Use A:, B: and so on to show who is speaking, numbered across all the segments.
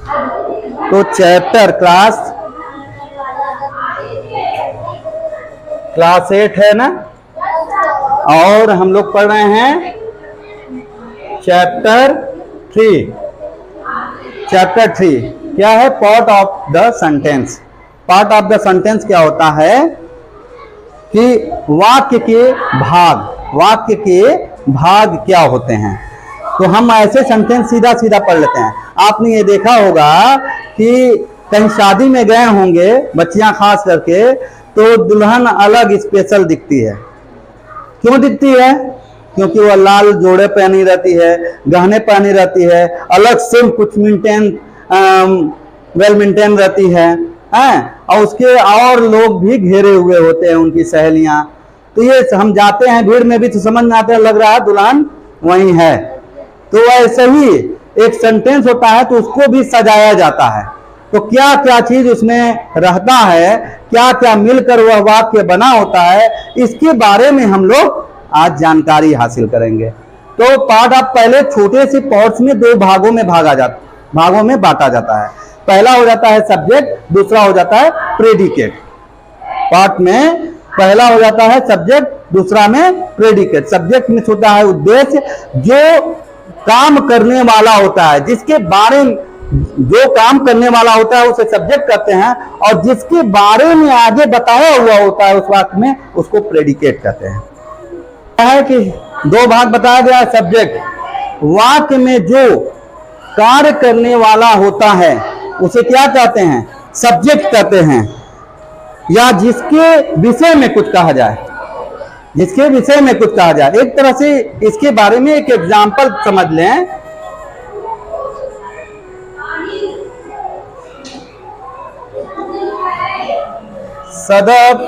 A: तो chapter class 8 है ना, और हम लोग पढ़ रहे हैं चैप्टर 3। चैप्टर 3 क्या है? Part of the sentence. Part of the sentence क्या होता है कि वाक्य के भाग क्या होते हैं। तो हम ऐसे सेंटेंस सीधा सीधा पढ़ लेते हैं। आपने ये देखा होगा कि कहीं शादी में गए होंगे बच्चियां खास करके, तो दुल्हन अलग स्पेशल दिखती है। क्यों दिखती है? क्योंकि वह लाल जोड़े पहनी रहती है, गहने पहनी रहती है, अलग से कुछ वेल मेंटेन रहती है, और उसके और लोग भी घेरे हुए होते हैं, उनकी सहेलियां। तो ये हम जाते हैं भीड़ में भी तो समझ में आते हैं, लग रहा है दुल्हन वही है। तो ऐसे ही एक सेंटेंस होता है तो उसको भी सजाया जाता है। तो क्या क्या चीज उसमें रहता है, क्या क्या मिलकर वह वाक्य बना होता है, इसके बारे में हम लोग आज जानकारी हासिल करेंगे। तो पार्ट ऑफ पहले छोटे से पार्ट्स में 2 भागों में बांटा जाता है। पहला हो जाता है सब्जेक्ट, दूसरा हो जाता है प्रेडिकेट। पार्ट में पहला हो जाता है सब्जेक्ट, दूसरा में प्रेडिकेट। सब्जेक्ट में होता है उद्देश्य, जो काम करने वाला होता है, जिसके बारे में जो काम करने वाला होता है उसे सब्जेक्ट कहते हैं, और जिसके बारे में आगे बताया हुआ होता है उस वाक्य में, उसको प्रेडिकेट कहते हैं। है कि 2 भाग बताया गया है। सब्जेक्ट, वाक्य में जो कार्य करने वाला होता है उसे क्या कहते हैं? सब्जेक्ट कहते हैं। या जिसके विषय में कुछ कहा जाए, जिसके विषय में कुछ कहा जाए। एक तरह से इसके बारे में एक एग्जाम्पल समझ लें। सदफ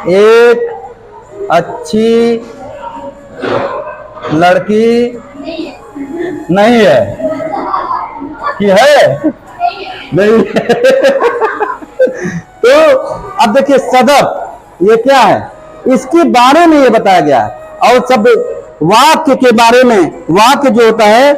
A: एक अच्छी लड़की नहीं है कि है? नहीं है। तो अब देखिए सदफ ये क्या है, इसके बारे में ये बताया गया है। और सब वाक्य के बारे में, वाक्य जो होता है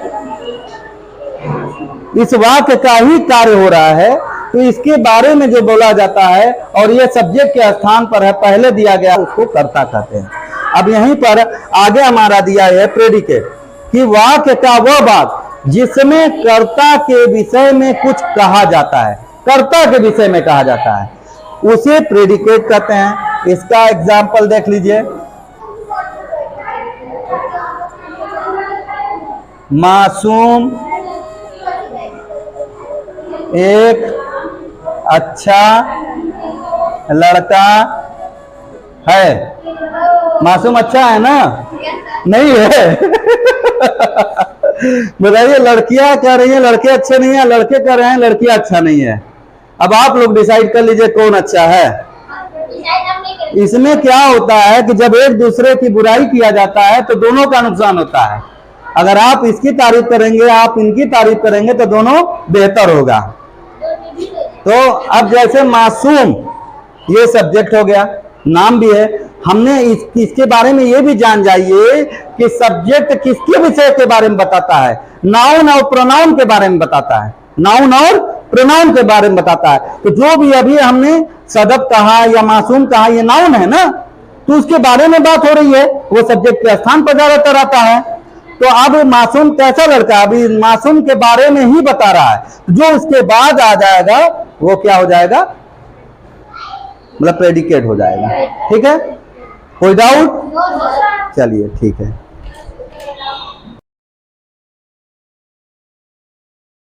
A: इस वाक्य का ही कार्य हो रहा है, तो इसके बारे में जो बोला जाता है और ये सब्जेक्ट के स्थान पर है, पहले दिया गया, उसको कर्ता कहते हैं। अब यहीं पर आगे हमारा दिया है प्रेडिकेट, कि वाक्य का वह भाग जिसमें कर्ता के विषय में कुछ कहा जाता है, कर्ता के विषय में कहा जाता है, उसे प्रेडिकेट कहते हैं। इसका एग्जाम्पल देख लीजिए। मासूम एक अच्छा लड़का है। मासूम अच्छा है ना? नहीं है। बताइए, लड़कियां कह रही हैं लड़के अच्छे नहीं है, लड़के कह रहे हैं लड़कियां अच्छा नहीं है। अब आप लोग डिसाइड कर लीजिए कौन अच्छा है। इसमें क्या होता है कि जब एक दूसरे की बुराई किया जाता है तो दोनों का नुकसान होता है। अगर आप इसकी तारीफ करेंगे, आप इनकी तारीफ करेंगे, तो दोनों बेहतर होगा। तो अब जैसे मासूम ये सब्जेक्ट हो गया, नाम भी है। हमने इसके बारे में ये भी जान जाइए कि सब्जेक्ट किसके विषय के बारे में बताता है। नाउन और प्रोनाउन के बारे में बताता है, नाउन और प्रोनाउन के बारे में बताता है। तो जो भी अभी हमने सदफ कहा या मासूम कहा, ये नाउन है ना, तो उसके बारे में बात हो रही है, वो सब्जेक्ट के स्थान पर ज्यादातर आता है। तो अब मासूम कैसा लड़का, अभी मासूम के बारे में ही बता रहा है। जो उसके बाद आ जाएगा वो क्या हो जाएगा? मतलब प्रेडिकेट हो जाएगा। ठीक है, कोई डाउट? चलिए ठीक है।